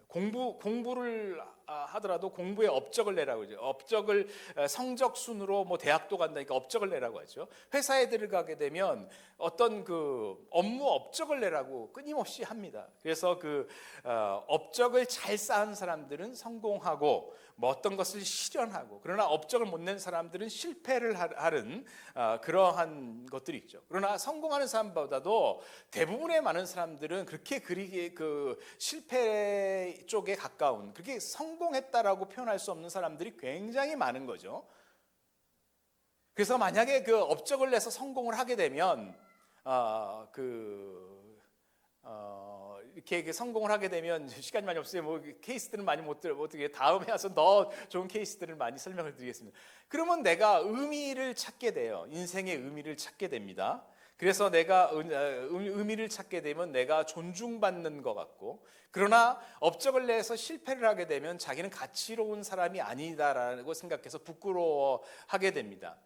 공부를 하더라도 공부에 업적을 내라고 하죠. 업적을 성적 순으로 대학도 간다니까 업적을 내라고 하죠. 회사에 들어가게 되면 어떤 업무 업적을 내라고 끊임없이 합니다. 그래서 업적을 잘 쌓은 사람들은 성공하고 어떤 것을 실현하고, 그러나 업적을 못 낸 사람들은 실패를 하는 그러한 것들이 있죠. 그러나 성공하는 사람보다도 대부분의 많은 사람들은 그렇게 실패에 쪽에 가까운, 그렇게 성공했다라고 표현할 수 없는 사람들이 굉장히 많은 거죠. 그래서 만약에 그 업적을 내서 성공을 하게 되면 이렇게 성공을 하게 되면, 시간이 많이 없어요. 뭐 케이스들은 많이 못 들어, 어떻게 다음에 와서 더 좋은 케이스들을 많이 설명을 드리겠습니다. 그러면 내가 의미를 찾게 돼요. 인생의 의미를 찾게 됩니다. 그래서 내가 의미를 찾게 되면 내가 존중받는 것 같고, 그러나 업적을 내서 실패를 하게 되면 자기는 가치로운 사람이 아니다라고 생각해서 부끄러워하게 됩니다.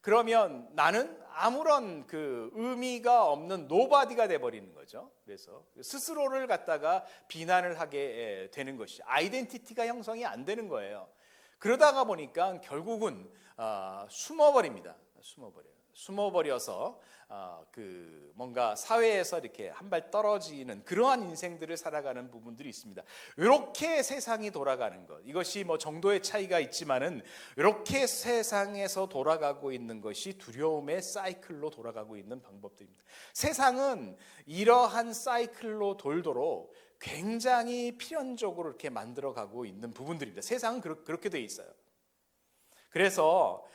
그러면 나는 아무런 그 의미가 없는 노바디가 돼버리는 거죠. 그래서 스스로를 갖다가 비난을 하게 되는 것이, 아이덴티티가 형성이 안 되는 거예요. 그러다가 보니까 결국은 숨어버립니다. 숨어버려서 뭔가 사회에서 이렇게 한 발 떨어지는 그러한 인생들을 살아가는 부분들이 있습니다. 이렇게 세상이 돌아가는 것, 이것이 뭐 정도의 차이가 있지만은 이렇게 세상에서 돌아가고 있는 것이 두려움의 사이클로 돌아가고 있는 방법들입니다. 세상은 이러한 사이클로 돌도록 굉장히 필연적으로 이렇게 만들어가고 있는 부분들입니다. 세상은 그렇게 돼 있어요. 그래서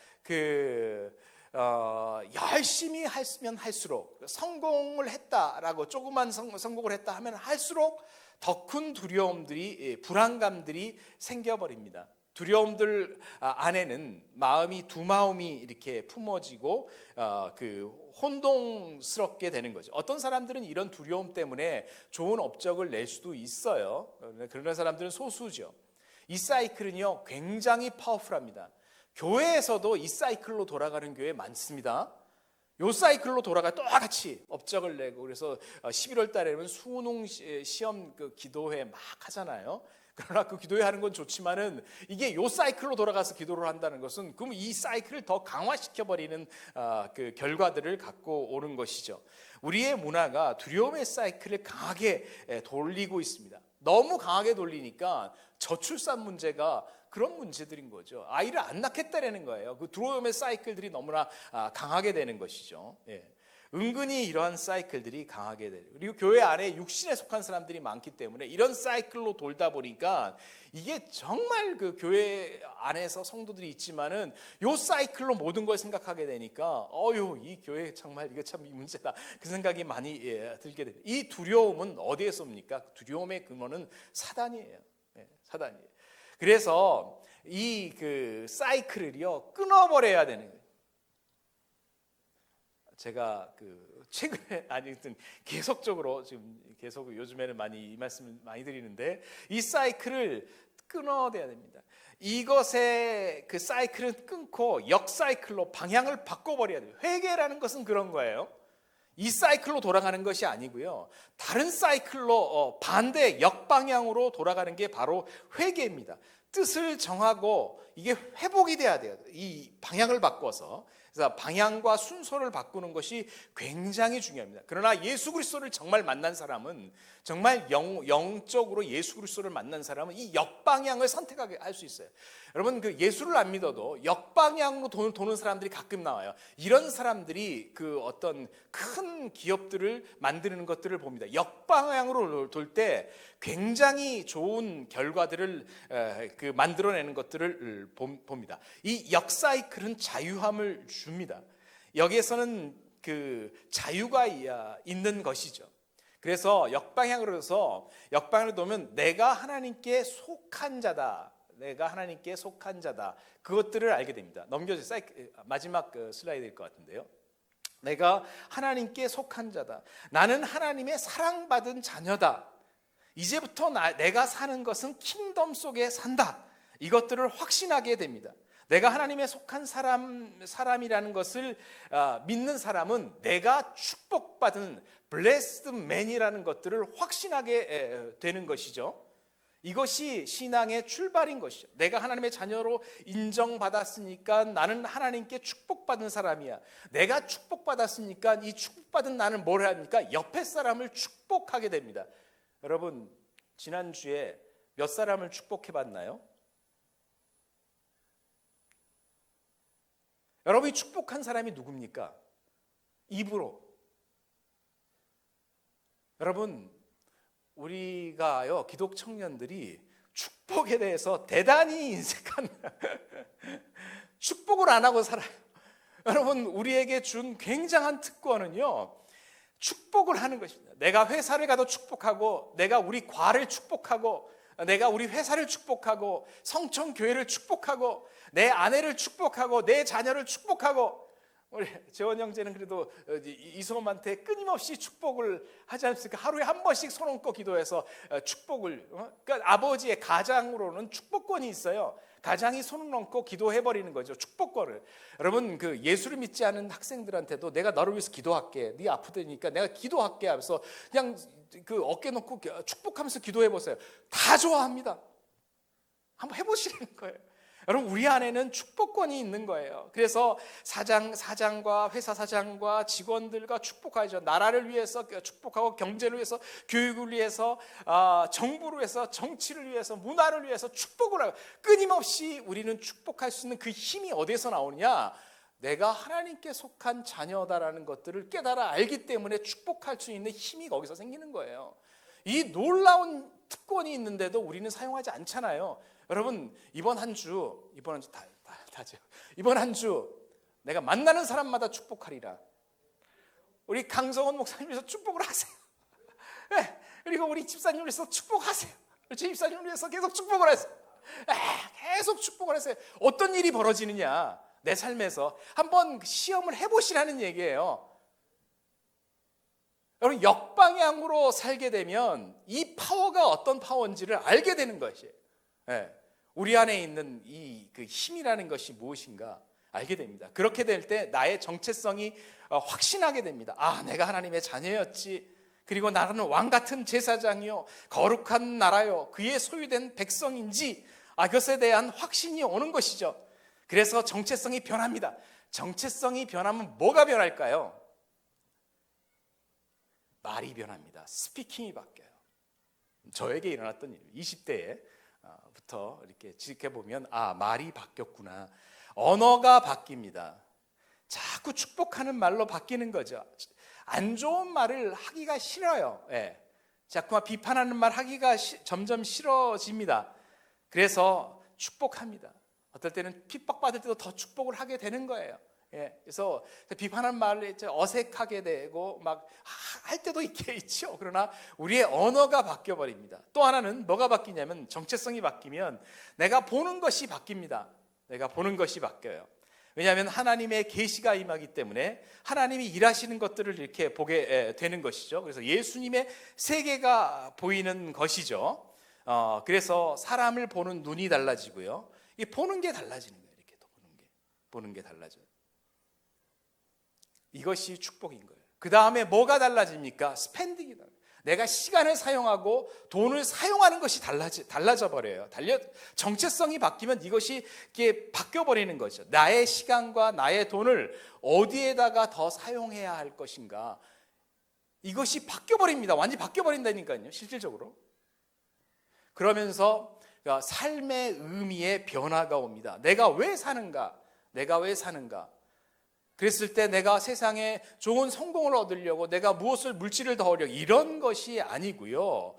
열심히 했으면 할수록, 성공을 했다라고, 조그만 성공을 했다 하면 할수록 더 큰 두려움들이, 불안감들이 생겨버립니다. 두려움들 안에는 두 마음이 이렇게 품어지고 혼동스럽게 되는 거죠. 어떤 사람들은 이런 두려움 때문에 좋은 업적을 낼 수도 있어요. 그런 사람들은 소수죠. 이 사이클은요 굉장히 파워풀합니다. 교회에서도 이 사이클로 돌아가는 교회 많습니다. 이 사이클로 돌아가 똑같이 업적을 내고, 그래서 11월 달에는 수능 시험 기도회 막 하잖아요. 그러나 그 기도회 하는 건 좋지만은 이게 이 사이클로 돌아가서 기도를 한다는 것은, 그럼 이 사이클을 더 강화시켜버리는 그 결과들을 갖고 오는 것이죠. 우리의 문화가 두려움의 사이클을 강하게 돌리고 있습니다. 너무 강하게 돌리니까 저출산 문제가 그런 문제들인 거죠. 아이를 안 낳겠다라는 거예요. 그 두려움의 사이클들이 너무나 강하게 되는 것이죠. 예. 은근히 이러한 사이클들이 강하게 돼요. 그리고 교회 안에 육신에 속한 사람들이 많기 때문에 이런 사이클로 돌다 보니까 이게 정말 그 교회 안에서 성도들이 있지만은 요 사이클로 모든 걸 생각하게 되니까 이 교회 정말 이거 참 문제다, 그 생각이 많이 들게 돼요. 이 두려움은 어디에서 옵니까? 두려움의 근원은 사단이에요. 사단이에요. 그래서 이 사이클을요 끊어버려야 되는 거예요. 제가 최근에 계속적으로 지금 계속 요즘에는 많이 이 말씀을 많이 드리는데, 이 사이클을 끊어내야 됩니다. 이것의 그 사이클은 끊고 역사이클로 방향을 바꿔버려야 돼요. 회개라는 것은 그런 거예요. 이 사이클로 돌아가는 것이 아니고요, 다른 사이클로 반대 역방향으로 돌아가는 게 바로 회개입니다. 뜻을 정하고 이게 회복이 돼야 돼요. 이 방향을 바꿔서. 그래서 방향과 순서를 바꾸는 것이 굉장히 중요합니다. 그러나 예수 그리스도를 정말 만난 사람은, 정말 영적으로 예수 그리스도를 만난 사람은 이 역방향을 선택하게 할 수 있어요. 여러분, 예수를 안 믿어도 역방향으로 도는 사람들이 가끔 나와요. 이런 사람들이 어떤 큰 기업들을 만드는 것들을 봅니다. 역방향으로 돌 때 굉장히 좋은 결과들을 만들어내는 것들을 봅니다. 이 역사이클은 자유함을 줍니다. 여기에서는 자유가 있는 것이죠. 그래서 역방향으로 보면 내가 하나님께 속한 자다. 내가 하나님께 속한 자다. 그것들을 알게 됩니다. 넘겨주세요. 마지막 슬라이드일 것 같은데요. 내가 하나님께 속한 자다. 나는 하나님의 사랑받은 자녀다. 이제부터 내가 사는 것은 킹덤 속에 산다. 이것들을 확신하게 됩니다. 내가 하나님의 속한 사람이라는 것을 믿는 사람은 내가 축복받은 blessed man이라는 것들을 확신하게 되는 것이죠. 이것이 신앙의 출발인 것이죠. 내가 하나님의 자녀로 인정받았으니까 나는 하나님께 축복받은 사람이야. 내가 축복받았으니까 이 축복받은 나는 뭘 합니까? 옆에 사람을 축복하게 됩니다. 여러분, 지난주에 몇 사람을 축복해 봤나요? 여러분이 축복한 사람이 누굽니까? 입으로. 여러분, 우리가요, 기독 청년들이 축복에 대해서 대단히 인색한 축복을 안 하고 살아요. 여러분, 우리에게 준 굉장한 특권은요, 축복을 하는 것입니다. 내가 회사를 가도 축복하고, 내가 우리 과를 축복하고, 내가 우리 회사를 축복하고, 성청교회를 축복하고, 내 아내를 축복하고, 내 자녀를 축복하고. 우리 재원 형제는 그래도 이소험한테 끊임없이 축복을 하지 않습니까? 하루에 한 번씩 손 얹고 기도해서 축복을. 그러니까 아버지의 가장으로는 축복권이 있어요. 가장이 손을 얹고 기도해버리는 거죠, 축복권을. 여러분, 그 예수를 믿지 않은 학생들한테도 내가 너를 위해서 기도할게, 네 아프다니까 내가 기도할게 하면서 그냥 그 어깨 놓고 축복하면서 기도해보세요. 다 좋아합니다. 한번 해보시라는 거예요. 여러분, 우리 안에는 축복권이 있는 거예요. 그래서 사장과 회사 사장과 직원들과 축복하죠. 나라를 위해서 축복하고, 경제를 위해서, 교육을 위해서, 정부를 위해서, 정치를 위해서, 문화를 위해서 축복을 하고, 끊임없이 우리는 축복할 수 있는 그 힘이 어디서 나오느냐? 내가 하나님께 속한 자녀다라는 것들을 깨달아 알기 때문에 축복할 수 있는 힘이 거기서 생기는 거예요. 이 놀라운 특권이 있는데도 우리는 사용하지 않잖아요. 여러분, 이번 한 주 내가 만나는 사람마다 축복하리라. 우리 강성원 목사님께서 축복을 하세요. 네, 그리고 우리 집사님을 위해서 축복하세요. 제 집사님을 위해서 계속 축복을 하세요. 계속 축복을 하세요. 어떤 일이 벌어지느냐, 내 삶에서 한번 시험을 해보시라는 얘기예요. 여러분, 역방향으로 살게 되면 이 파워가 어떤 파워인지를 알게 되는 것이에요. 네, 우리 안에 있는 그 힘이라는 것이 무엇인가 알게 됩니다. 그렇게 될 때 나의 정체성이 확신하게 됩니다. 내가 하나님의 자녀였지. 그리고 나는 왕 같은 제사장이요, 거룩한 나라요, 그의 소유된 백성인지, 그것에 대한 확신이 오는 것이죠. 그래서 정체성이 변합니다. 정체성이 변하면 뭐가 변할까요? 말이 변합니다. 스피킹이 바뀌어요. 저에게 일어났던 일, 20대에 부터 이렇게 지켜보면 말이 바뀌었구나. 언어가 바뀝니다. 자꾸 축복하는 말로 바뀌는 거죠. 안 좋은 말을 하기가 싫어요. 자꾸 비판하는 말 하기가 점점 싫어집니다. 그래서 축복합니다. 어떨 때는 핍박받을 때도 더 축복을 하게 되는 거예요. 그래서 비판하는 말을 어색하게 되고 막 할 때도 있죠. 그러나 우리의 언어가 바뀌어 버립니다. 또 하나는 뭐가 바뀌냐면, 정체성이 바뀌면 내가 보는 것이 바뀝니다. 내가 보는 것이 바뀌어요. 왜냐하면 하나님의 계시가 임하기 때문에 하나님이 일하시는 것들을 이렇게 보게 되는 것이죠. 그래서 예수님의 세계가 보이는 것이죠. 그래서 사람을 보는 눈이 달라지고요. 이 보는 게 달라지는 거예요. 이렇게 보는 게 달라져요. 이것이 축복인 거예요. 그 다음에 뭐가 달라집니까? 스펜딩이다. 내가 시간을 사용하고 돈을 사용하는 것이 달라져 버려요. 정체성이 바뀌면 이것이 이렇게 바뀌어 버리는 거죠. 나의 시간과 나의 돈을 어디에다가 더 사용해야 할 것인가, 이것이 바뀌어 버립니다. 완전히 바뀌어 버린다니까요, 실질적으로. 그러면서 삶의 의미의 변화가 옵니다. 내가 왜 사는가? 그랬을 때 내가 세상에 좋은 성공을 얻으려고, 내가 물질을 더 얻으려고, 이런 것이 아니고요.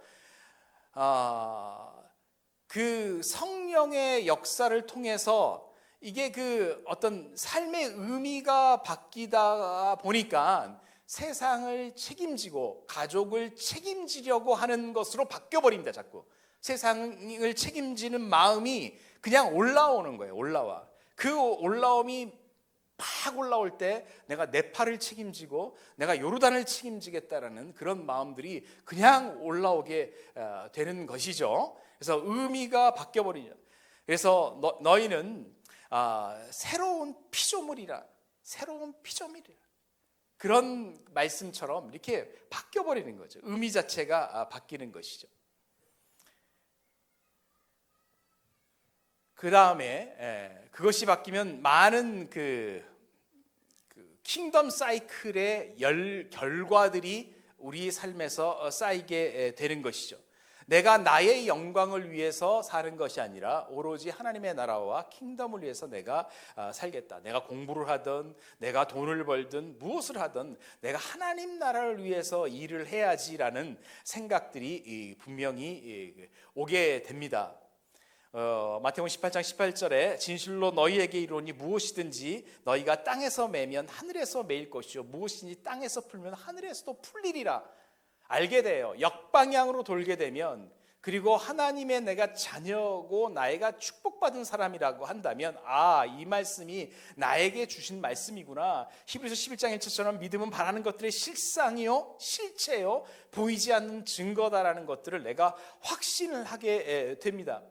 그 성령의 역사를 통해서 이게 그 어떤 삶의 의미가 바뀌다 보니까 세상을 책임지고 가족을 책임지려고 하는 것으로 바뀌어버립니다. 자꾸 세상을 책임지는 마음이 그냥 올라오는 거예요. 올라와. 그 올라옴이 팍 올라올 때 내가 네팔을 책임지고 내가 요르단을 책임지겠다라는 그런 마음들이 그냥 올라오게 되는 것이죠. 그래서 의미가 바뀌어버리죠. 그래서 너희는 새로운 피조물이라, 그런 말씀처럼 이렇게 바뀌어버리는 거죠. 의미 자체가 바뀌는 것이죠. 그 다음에 그것이 바뀌면 많은 그 킹덤 사이클의 결과들이 우리 삶에서 쌓이게 되는 것이죠. 내가 나의 영광을 위해서 사는 것이 아니라 오로지 하나님의 나라와 킹덤을 위해서 내가 살겠다. 내가 공부를 하든 내가 돈을 벌든 무엇을 하든 내가 하나님 나라를 위해서 일을 해야지라는 생각들이 분명히 오게 됩니다. 마태복음 18장 18절에 진실로 너희에게 이르노니 무엇이든지 너희가 땅에서 매면 하늘에서 매일 것이요 무엇이든지 땅에서 풀면 하늘에서도 풀리리라. 알게 돼요. 역방향으로 돌게 되면, 그리고 하나님의 내가 자녀고 나이가 축복받은 사람이라고 한다면 이 말씀이 나에게 주신 말씀이구나. 히브리서 11장 1절처럼 믿음은 바라는 것들의 실상이요 실체요 보이지 않는 증거다라는 것들을 내가 확신을 하게 됩니다.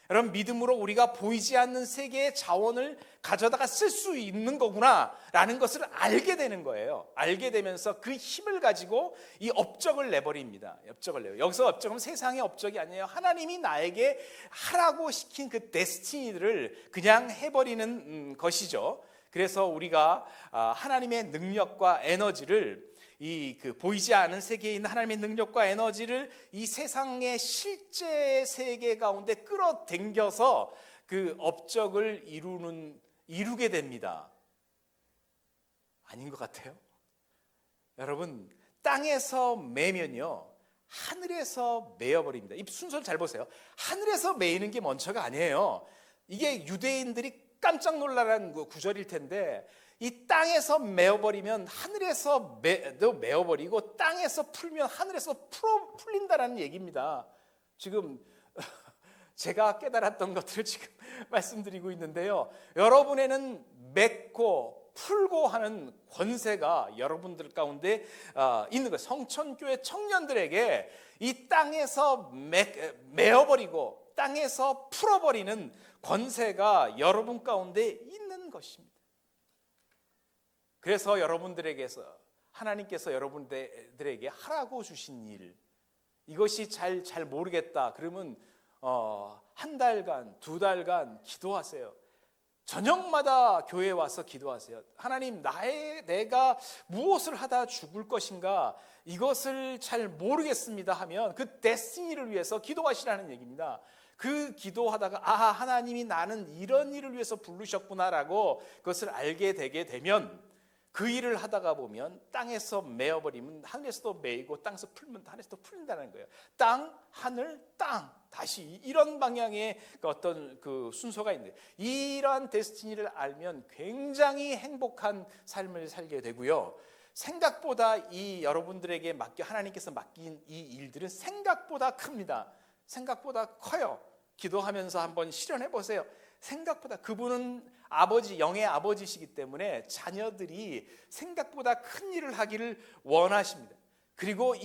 여러분, 믿음으로 우리가 보이지 않는 세계의 자원을 가져다가 쓸 수 있는 거구나 라는 것을 알게 되는 거예요. 알게 되면서 그 힘을 가지고 이 업적을 내버립니다. 업적을 내요. 여기서 업적은 세상의 업적이 아니에요. 하나님이 나에게 하라고 시킨 그 데스티니들을 그냥 해버리는 것이죠. 그래서 우리가 하나님의 능력과 에너지를 그 보이지 않은 세계에 있는 하나님의 능력과 에너지를 이 세상의 실제 세계 가운데 끌어당겨서 그 업적을 이루게 됩니다. 아닌 것 같아요? 여러분, 땅에서 매면요 하늘에서 매어버립니다. 이 순서를 잘 보세요. 하늘에서 매이는 게 먼저가 아니에요. 이게 유대인들이 깜짝 놀라는 구절일 텐데, 이 땅에서 메어버리면 하늘에서 메어버리고 땅에서 풀면 하늘에서 풀린다라는 얘기입니다. 지금 제가 깨달았던 것들을 지금 말씀드리고 있는데요. 여러분에는 맺고 풀고 하는 권세가 여러분들 가운데 있는 거예요. 성천교회 청년들에게 이 땅에서 메어버리고 땅에서 풀어버리는 권세가 여러분 가운데 있는 것입니다. 그래서 여러분들에게서 하나님께서 여러분들에게 하라고 주신 일, 이것이 잘 모르겠다 그러면 한 달간, 두 달간 기도하세요. 저녁마다 교회에 와서 기도하세요. 하나님, 내가 무엇을 하다 죽을 것인가, 이것을 잘 모르겠습니다 하면 그 데스티니를 위해서 기도하시라는 얘기입니다. 그 기도하다가 하나님이 나는 이런 일을 위해서 부르셨구나라고 그것을 알게 되게 되면, 그 일을 하다가 보면 땅에서 메어버리면 하늘에서도 메이고 땅에서 풀면 하늘에서도 풀린다는 거예요. 땅, 하늘, 땅, 다시 이런 방향의 어떤 그 순서가 있는데, 이러한 데스티니를 알면 굉장히 행복한 삶을 살게 되고요. 생각보다 이 여러분들에게 하나님께서 맡긴 이 일들은 생각보다 큽니다. 생각보다 커요. 기도하면서 한번 실현해 보세요. 생각보다 그분은 영의 아버지시기 때문에 자녀들이 생각보다 큰 일을 하기를 원하십니다. 그리고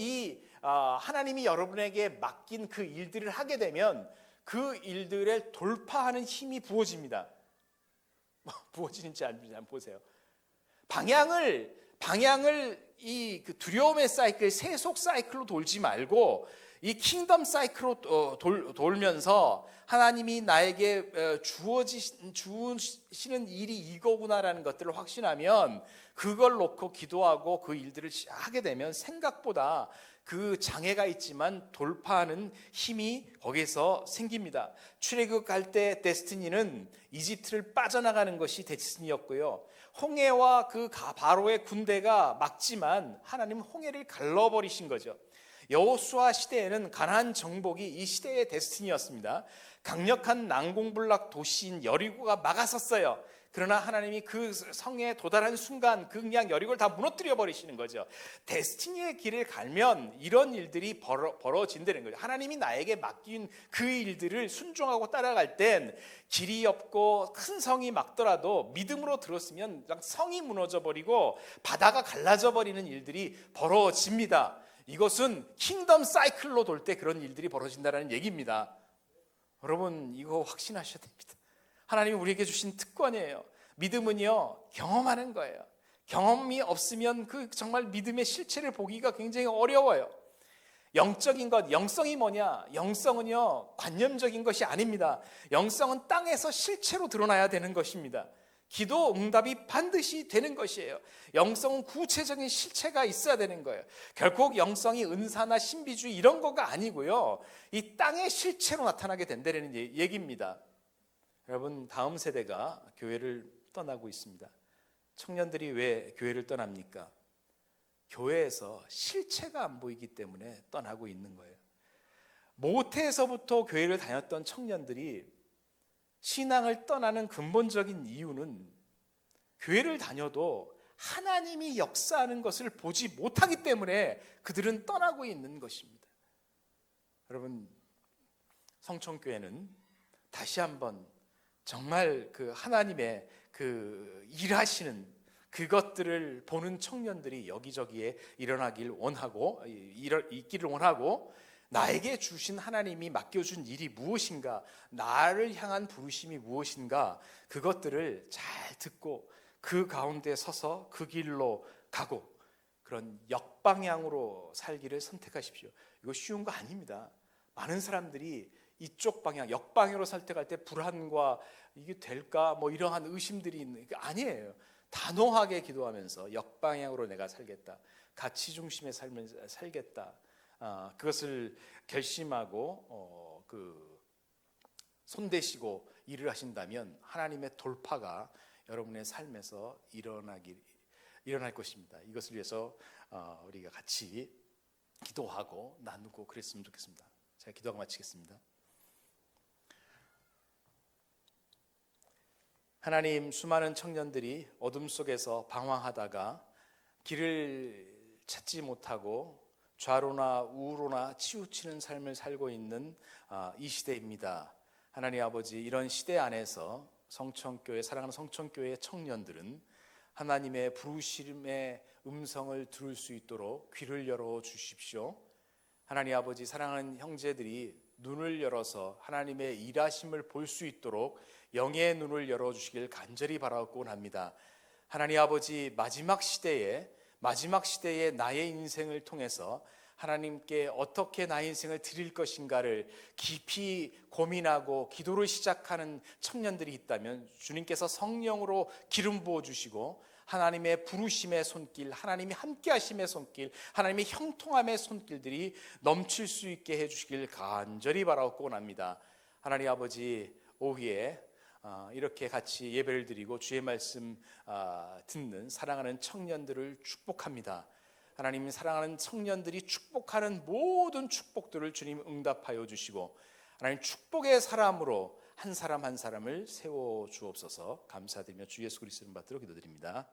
하나님이 여러분에게 맡긴 그 일들을 하게 되면 그 일들을 돌파하는 힘이 부어집니다. 부어지는지 아닌지 한번 보세요. 방향을 그 두려움의 사이클, 세속 사이클로 돌지 말고 이 킹덤 사이클로 돌면서 하나님이 나에게 주시는 일이 이거구나라는 것들을 확신하면, 그걸 놓고 기도하고 그 일들을 하게 되면 생각보다 그 장애가 있지만 돌파하는 힘이 거기서 생깁니다. 출애굽 갈 때 데스티니는 이집트를 빠져나가는 것이 데스티니였고요. 홍해와 그 바로의 군대가 막지만 하나님은 홍해를 갈라버리신 거죠. 여호수아 시대에는 가나안 정복이 이 시대의 데스티니였습니다. 강력한 난공불락 도시인 여리고가 막았었어요. 그러나 하나님이 그 성에 도달한 순간 그냥 여리고를 다 무너뜨려 버리시는 거죠. 데스티니의 길을 가면 이런 일들이 벌어진다는 거죠. 하나님이 나에게 맡긴 그 일들을 순종하고 따라갈 땐 길이 없고 큰 성이 막더라도 믿음으로 들었으면 성이 무너져 버리고 바다가 갈라져 버리는 일들이 벌어집니다. 이것은 킹덤 사이클로 돌 때 그런 일들이 벌어진다는 얘기입니다. 여러분, 이거 확신하셔야 됩니다. 하나님이 우리에게 주신 특권이에요. 믿음은요, 경험하는 거예요. 경험이 없으면 그 정말 믿음의 실체를 보기가 굉장히 어려워요. 영적인 것, 영성이 뭐냐? 영성은요, 관념적인 것이 아닙니다. 영성은 땅에서 실체로 드러나야 되는 것입니다. 기도 응답이 반드시 되는 것이에요. 영성은 구체적인 실체가 있어야 되는 거예요. 결국 영성이 은사나 신비주의 이런 거가 아니고요, 이 땅의 실체로 나타나게 된다는 얘기입니다. 여러분, 다음 세대가 교회를 떠나고 있습니다. 청년들이 왜 교회를 떠납니까? 교회에서 실체가 안 보이기 때문에 떠나고 있는 거예요. 모태에서부터 교회를 다녔던 청년들이 신앙을 떠나는 근본적인 이유는 교회를 다녀도 하나님이 역사하는 것을 보지 못하기 때문에 그들은 떠나고 있는 것입니다. 여러분, 성천교회는 다시 한번 정말 그 하나님의 그 일하시는 그것들을 보는 청년들이 여기저기에 일어나길 원하고, 있기를 원하고, 나에게 주신 하나님이 맡겨준 일이 무엇인가, 나를 향한 부르심이 무엇인가, 그것들을 잘 듣고 그 가운데 서서 그 길로 가고 그런 역방향으로 살기를 선택하십시오. 이거 쉬운 거 아닙니다. 많은 사람들이 이쪽 방향, 역방향으로 선택할 때 불안과 이게 될까 뭐 이러한 의심들이 있는 게 아니에요. 단호하게 기도하면서 역방향으로 내가 살겠다, 가치 중심의 삶을 살겠다, 그것을 결심하고 손대시고 일을 하신다면 하나님의 돌파가 여러분의 삶에서 일어날 것입니다. 이것을 위해서 우리가 같이 기도하고 나누고 그랬으면 좋겠습니다. 제가 기도하고 마치겠습니다. 하나님, 수많은 청년들이 어둠 속에서 방황하다가 길을 찾지 못하고 좌로나 우로나 치우치는 삶을 살고 있는 이 시대입니다. 하나님 아버지, 이런 시대 안에서 성천교회, 사랑하는 성천교회의 청년들은 하나님의 부르심의 음성을 들을 수 있도록 귀를 열어 주십시오. 하나님 아버지, 사랑하는 형제들이 눈을 열어서 하나님의 일하심을 볼 수 있도록 영의 눈을 열어주시길 간절히 바라곤 합니다. 하나님 아버지, 마지막 시대에 나의 인생을 통해서 하나님께 어떻게 나의 인생을 드릴 것인가를 깊이 고민하고 기도를 시작하는 청년들이 있다면 주님께서 성령으로 기름 부어주시고 하나님의 부르심의 손길, 하나님이 함께 하심의 손길, 하나님의 형통함의 손길들이 넘칠 수 있게 해주시길 간절히 바라고 합니다. 하나님 아버지, 오후에 이렇게 같이 예배를 드리고 주의 말씀 듣는 사랑하는 청년들을 축복합니다. 하나님, 사랑하는 청년들이 축복하는 모든 축복들을 주님 응답하여 주시고 하나님 축복의 사람으로 한 사람 한 사람을 세워 주옵소서. 감사드리며 주 예수 그리스도를 받들어 기도드립니다.